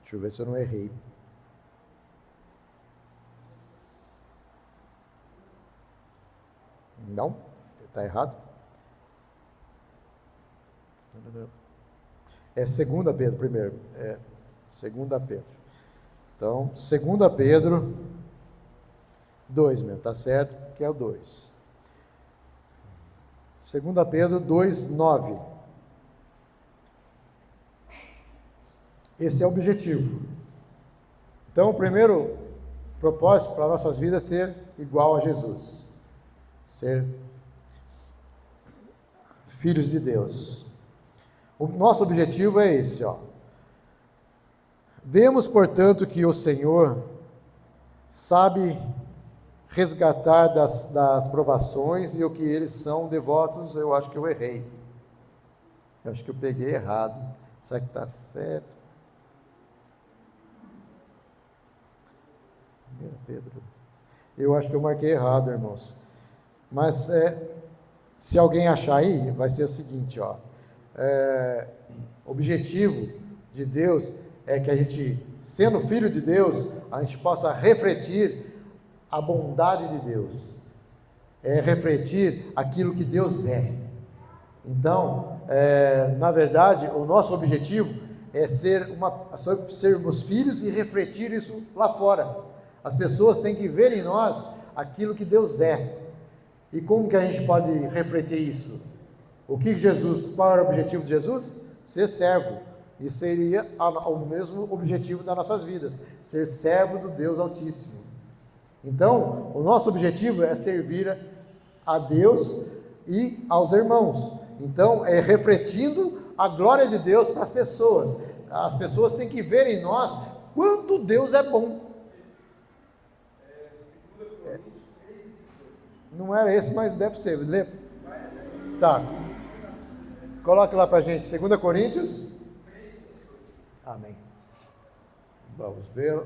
Deixa eu ver se eu não errei. Não? Está errado? É 2 Pedro primeiro. É 2 Pedro. Então, 2 Pedro 2 mesmo, tá certo? Que é o 2. 2 Pedro 2, 9. Esse é o objetivo. Então, o primeiro propósito para nossas vidas é ser igual a Jesus. Ser filhos de Deus. O nosso objetivo é esse, ó. Vemos, portanto, que o Senhor sabe resgatar das provações e o que eles são devotos. Eu acho que eu errei. Eu acho que eu peguei errado. Será que está certo? Pedro. Eu acho que eu marquei errado, irmãos. Mas se alguém achar aí, vai ser o seguinte, ó. O objetivo de Deus é que a gente, sendo filho de Deus, a gente possa refletir a bondade de Deus, refletir aquilo que Deus é. Então, na verdade, o nosso objetivo é sermos filhos e refletir isso lá fora. As pessoas têm que ver em nós aquilo que Deus é. E como que a gente pode refletir isso? Qual era o objetivo de Jesus? Ser servo. Isso seria o mesmo objetivo das nossas vidas, ser servo do Deus Altíssimo. Então, o nosso objetivo é servir a Deus e aos irmãos. Então, é refletindo a glória de Deus para as pessoas. As pessoas têm que ver em nós quanto Deus é bom. Não era esse, mas deve ser. Lê. Tá. Coloque lá para a gente, 2 Coríntios. Amém. Vamos ver.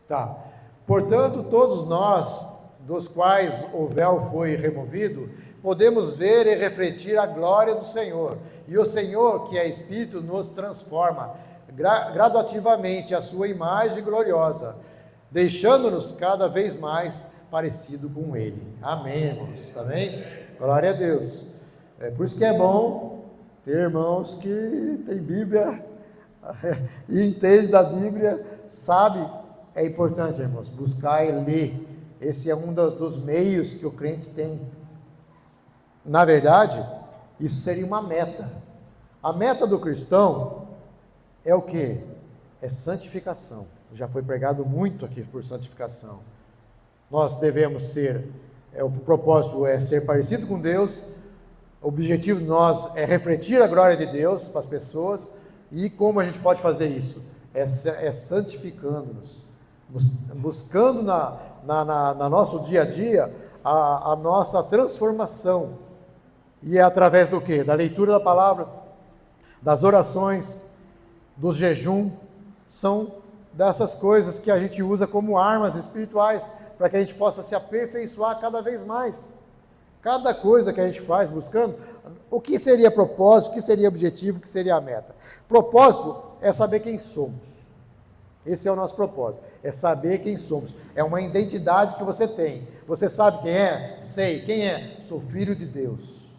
Tá. Portanto, todos nós, dos quais o véu foi removido, podemos ver e refletir a glória do Senhor. E o Senhor, que é Espírito, nos transforma gradativamente à sua imagem gloriosa, deixando-nos cada vez mais parecido com Ele. Amém, irmãos. Tá bem? Glória a Deus. É por isso que é bom ter irmãos que têm Bíblia e entende da Bíblia, sabe. É importante, irmãos, buscar e ler. Esse é um dos meios que o crente tem. Na verdade, isso seria uma meta. A meta do cristão é o quê? É santificação. Já foi pregado muito aqui por santificação. Nós devemos ser, o propósito é ser parecido com Deus, o objetivo de nós é refletir a glória de Deus para as pessoas. E como a gente pode fazer isso? É santificando-nos, buscando na nosso dia a dia a nossa transformação. E é através do quê? Da leitura da palavra, das orações, dos jejum, são dessas coisas que a gente usa como armas espirituais, para que a gente possa se aperfeiçoar cada vez mais. Cada coisa que a gente faz buscando, o que seria propósito, o que seria objetivo, o que seria a meta? Propósito é saber quem somos. Esse é o nosso propósito, é saber quem somos. É uma identidade que você tem. Você sabe quem é? Sei. Quem é? Sou filho de Deus.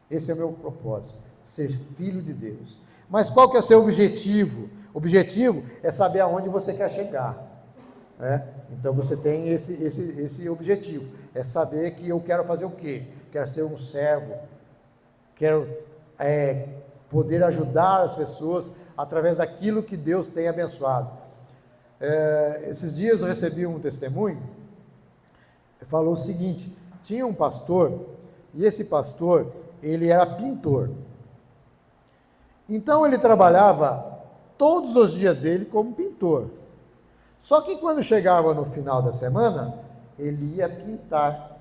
Esse é o meu propósito, ser filho de Deus. Mas qual que é o seu objetivo? O objetivo é saber aonde você quer chegar. Então você tem esse objetivo, é saber que eu quero fazer o quê? Quero ser um servo, quero poder ajudar as pessoas através daquilo que Deus tem abençoado. Esses dias eu recebi um testemunho, falou o seguinte: tinha um pastor, e esse pastor, ele era pintor. Então ele trabalhava todos os dias dele como pintor. Só que quando chegava no final da semana, ele ia pintar,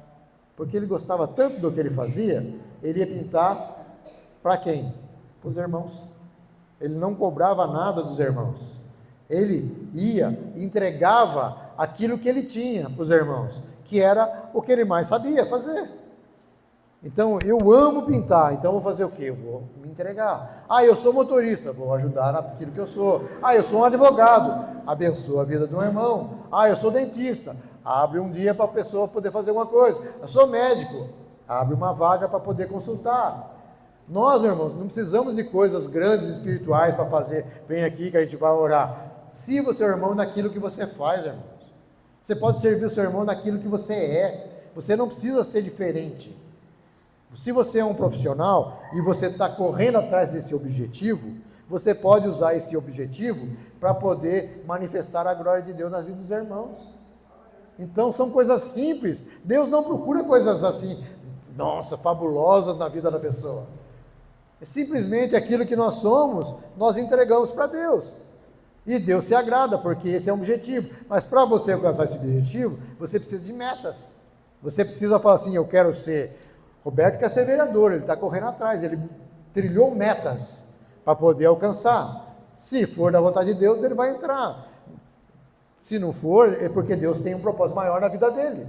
porque ele gostava tanto do que ele fazia, ele ia pintar para quem? Para os irmãos. Ele não cobrava nada dos irmãos. Ele ia, entregava aquilo que ele tinha para os irmãos, que era o que ele mais sabia fazer. Então, eu amo pintar, então vou fazer o quê? Eu vou me entregar. Eu sou motorista, vou ajudar naquilo que eu sou. Eu sou um advogado, abençoa a vida do irmão. Eu sou dentista, abre um dia para a pessoa poder fazer alguma coisa. Eu sou médico, abre uma vaga para poder consultar. Nós, irmãos, não precisamos de coisas grandes espirituais para fazer, vem aqui que a gente vai orar. Sirva o seu irmão naquilo que você faz, irmãos. Você pode servir o seu irmão naquilo que você é. Você não precisa ser diferente. Se você é um profissional e você está correndo atrás desse objetivo, você pode usar esse objetivo para poder manifestar a glória de Deus nas vidas dos irmãos. Então, são coisas simples. Deus não procura coisas assim, nossa, fabulosas na vida da pessoa. É simplesmente aquilo que nós somos, nós entregamos para Deus. E Deus se agrada, porque esse é o objetivo. Mas para você alcançar esse objetivo, você precisa de metas. Você precisa falar assim, eu quero ser... Roberto quer ser vereador, ele está correndo atrás, ele trilhou metas para poder alcançar. Se for da vontade de Deus, ele vai entrar. Se não for, é porque Deus tem um propósito maior na vida dele.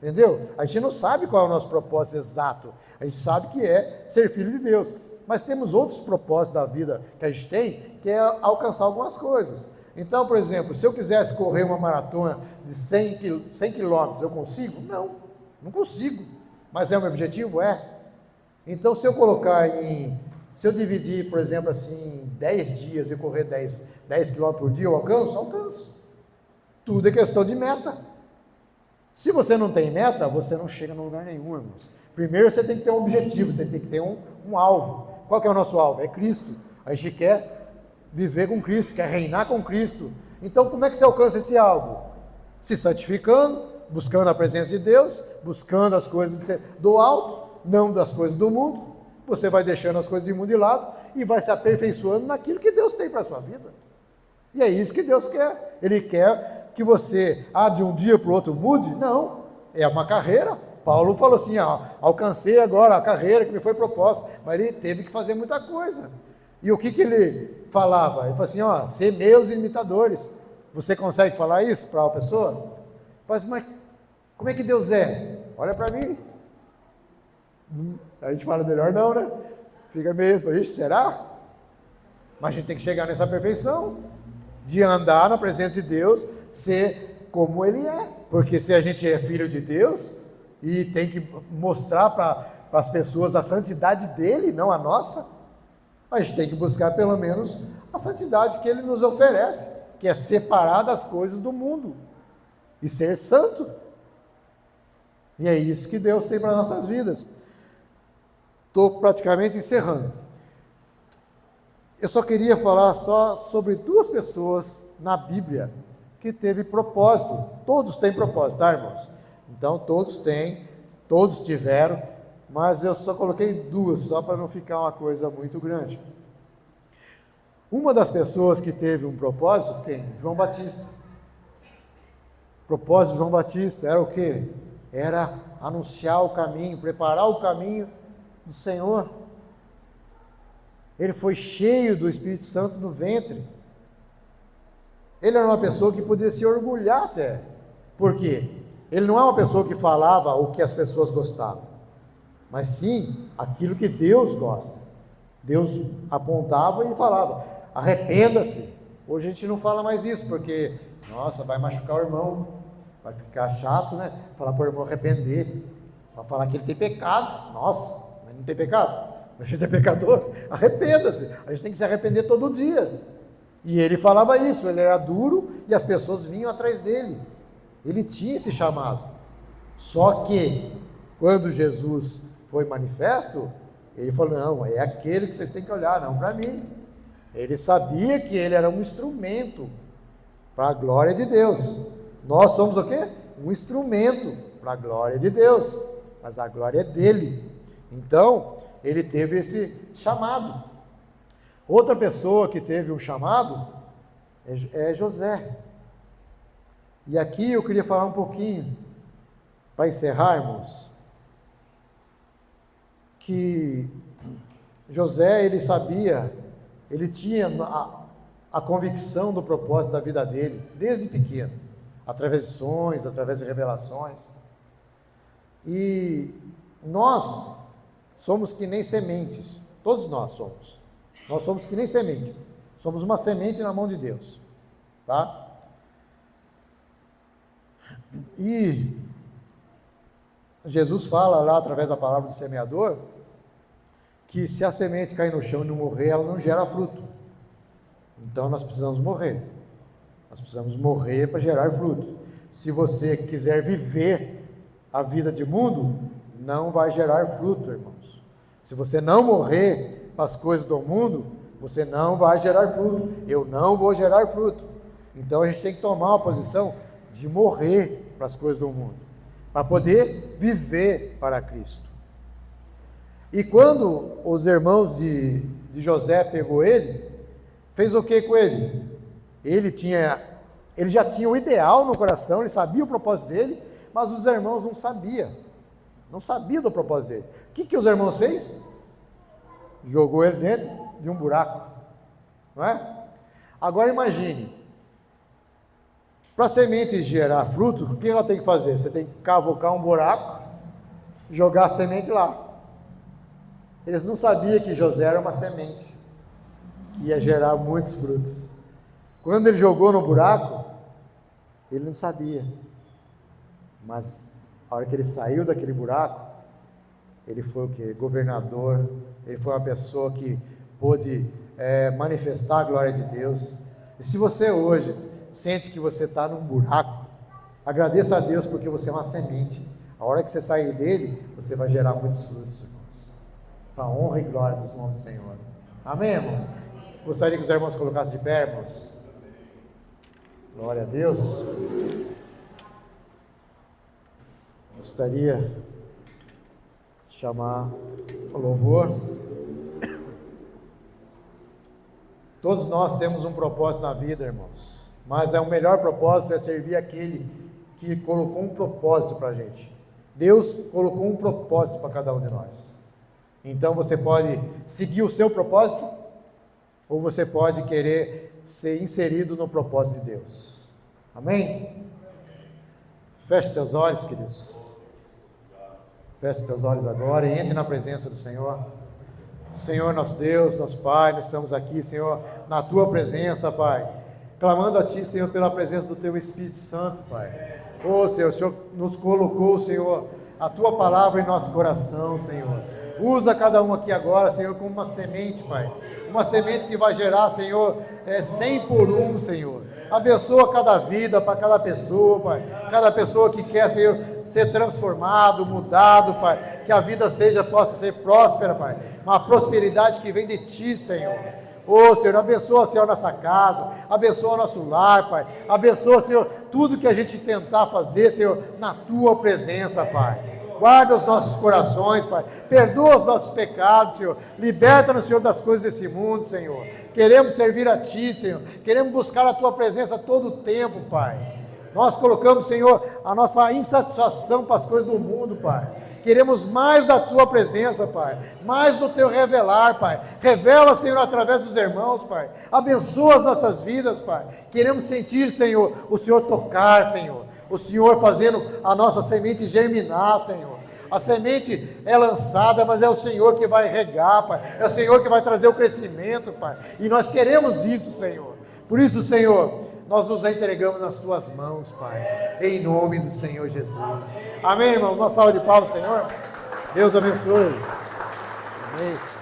Entendeu? A gente não sabe qual é o nosso propósito exato. A gente sabe que é ser filho de Deus. Mas temos outros propósitos da vida que a gente tem, que é alcançar algumas coisas. Então, por exemplo, se eu quisesse correr uma maratona de 100 quilômetros, eu consigo? Não consigo. Mas é o meu objetivo? É. Então, se eu dividir, por exemplo, assim, 10 dias e correr 10 quilômetros por dia, eu alcanço. Tudo é questão de meta. Se você não tem meta, você não chega em lugar nenhum, irmãos. Primeiro você tem que ter um objetivo, você tem que ter um alvo. Qual que é o nosso alvo? É Cristo. A gente quer viver com Cristo, quer reinar com Cristo. Então, como é que você alcança esse alvo? Se santificando, buscando a presença de Deus, buscando as coisas do alto, não das coisas do mundo. Você vai deixando as coisas do mundo de lado e vai se aperfeiçoando naquilo que Deus tem para a sua vida. E é isso que Deus quer. Ele quer que você, de um dia para o outro mude? Não, é uma carreira. Paulo falou assim, alcancei agora a carreira que me foi proposta, mas ele teve que fazer muita coisa. E o que ele falava? Ele falou assim, ser meus imitadores. Você consegue falar isso para a pessoa? Mas como é que Deus é? Olha para mim. A gente fala melhor não, né? Fica meio, será? Mas a gente tem que chegar nessa perfeição, de andar na presença de Deus, ser como Ele é. Porque se a gente é filho de Deus, e tem que mostrar para as pessoas a santidade dEle, não a nossa, a gente tem que buscar pelo menos a santidade que Ele nos oferece, que é separar das coisas do mundo e ser santo. E é isso que Deus tem para as nossas vidas. Estou praticamente encerrando. Eu só queria falar sobre 2 pessoas na Bíblia que teve propósito. Todos têm propósito, tá, irmãos? Então todos têm, todos tiveram, mas eu só coloquei 2, só para não ficar uma coisa muito grande. Uma das pessoas que teve um propósito, quem? João Batista. O propósito de João Batista era o quê? Era anunciar o caminho, preparar o caminho do Senhor. Ele foi cheio do Espírito Santo no ventre. Ele era uma pessoa que podia se orgulhar até. Por quê? Ele não é uma pessoa que falava o que as pessoas gostavam, mas sim aquilo que Deus gosta. Deus apontava e falava, arrependa-se. Hoje a gente não fala mais isso, porque, nossa, vai machucar o irmão, vai ficar chato, né? Falar para o irmão arrepender, vai falar que ele tem pecado. Nossa, mas não tem pecado? A gente é pecador? Arrependa-se. A gente tem que se arrepender todo dia. E ele falava isso, ele era duro e as pessoas vinham atrás dele. Ele tinha esse chamado. Só que, quando Jesus foi manifesto, ele falou, não, é aquele que vocês têm que olhar, não para mim. Ele sabia que ele era um instrumento para a glória de Deus. Nós somos o quê? Um instrumento para a glória de Deus, mas a glória é dele. Então, ele teve esse chamado. Outra pessoa que teve um chamado é José. E aqui eu queria falar um pouquinho, para encerrar, irmãos, que José, ele sabia, ele tinha a convicção do propósito da vida dele, desde pequeno. através de sonhos, através de revelações. E nós somos que nem sementes, todos nós somos. Nós somos que nem semente, somos uma semente na mão de Deus, tá? E Jesus fala lá através da palavra do semeador, que se a semente cair no chão e não morrer, ela não gera fruto. Então nós precisamos morrer. Nós precisamos morrer para gerar fruto. Se você quiser viver a vida de mundo, não vai gerar fruto, irmãos. Se você não morrer para as coisas do mundo, você não vai gerar fruto. Eu não vou gerar fruto. Então a gente tem que tomar uma posição de morrer para as coisas do mundo, para poder viver para Cristo. E quando os irmãos de José pegou ele, fez o que com ele? Ele já tinha o ideal no coração, ele sabia o propósito dele, mas os irmãos não sabiam do propósito dele. O que os irmãos fez? Jogou ele dentro de um buraco, não é? Agora imagine, para a semente gerar fruto, o que ela tem que fazer? Você tem que cavocar um buraco, jogar a semente lá. Eles não sabiam que José era uma semente, que ia gerar muitos frutos. Quando ele jogou no buraco, ele não sabia. Mas a hora que ele saiu daquele buraco, ele foi o quê? Governador, ele foi uma pessoa que pôde manifestar a glória de Deus. E se você hoje sente que você está num buraco, agradeça a Deus porque você é uma semente. A hora que você sair dele, você vai gerar muitos frutos, irmãos. Para a honra e glória dos nomes do Senhor. Amém, irmãos? Gostaria que os irmãos colocassem de pé, irmãos. Glória a Deus. Gostaria de chamar o louvor. Todos nós temos um propósito na vida, irmãos. Mas o melhor propósito é servir aquele que colocou um propósito para a gente. Deus colocou um propósito para cada um de nós. Então você pode seguir o seu propósito, ou você pode querer ser inserido no propósito de Deus. Amém? Feche seus olhos, queridos. Feche seus olhos agora e entre na presença do Senhor. Senhor, nosso Deus, nosso Pai, nós estamos aqui, Senhor, na Tua presença, Pai, clamando a Ti, Senhor, pela presença do Teu Espírito Santo, Pai. Senhor, o Senhor nos colocou, Senhor, a Tua palavra em nosso coração, Senhor. Usa cada um aqui agora, Senhor, como uma semente, Pai. Uma semente que vai gerar, Senhor, 100 por 1, Senhor. Abençoa cada vida para cada pessoa, Pai. Cada pessoa que quer, Senhor, ser transformado, mudado, Pai. Que a vida possa ser próspera, Pai. Uma prosperidade que vem de Ti, Senhor. Senhor, abençoa, Senhor, nossa casa. Abençoa nosso lar, Pai. Abençoa, Senhor, tudo que a gente tentar fazer, Senhor, na Tua presença, Pai. Guarda os nossos corações, Pai. Perdoa os nossos pecados, Senhor. Liberta-nos, Senhor, das coisas desse mundo, Senhor. Queremos servir a Ti, Senhor. Queremos buscar a Tua presença todo o tempo, Pai. Nós colocamos, Senhor, a nossa insatisfação para as coisas do mundo, Pai. Queremos mais da Tua presença, Pai. Mais do Teu revelar, Pai. Revela, Senhor, através dos irmãos, Pai. Abençoa as nossas vidas, Pai. Queremos sentir, Senhor, o Senhor tocar, Senhor. O Senhor fazendo a nossa semente germinar, Senhor. A semente é lançada, mas é o Senhor que vai regar, Pai. É o Senhor que vai trazer o crescimento, Pai. E nós queremos isso, Senhor. Por isso, Senhor, nós nos entregamos nas Tuas mãos, Pai. Em nome do Senhor Jesus. Amém, irmão? Uma salva de palmas, Senhor. Deus abençoe. Amém.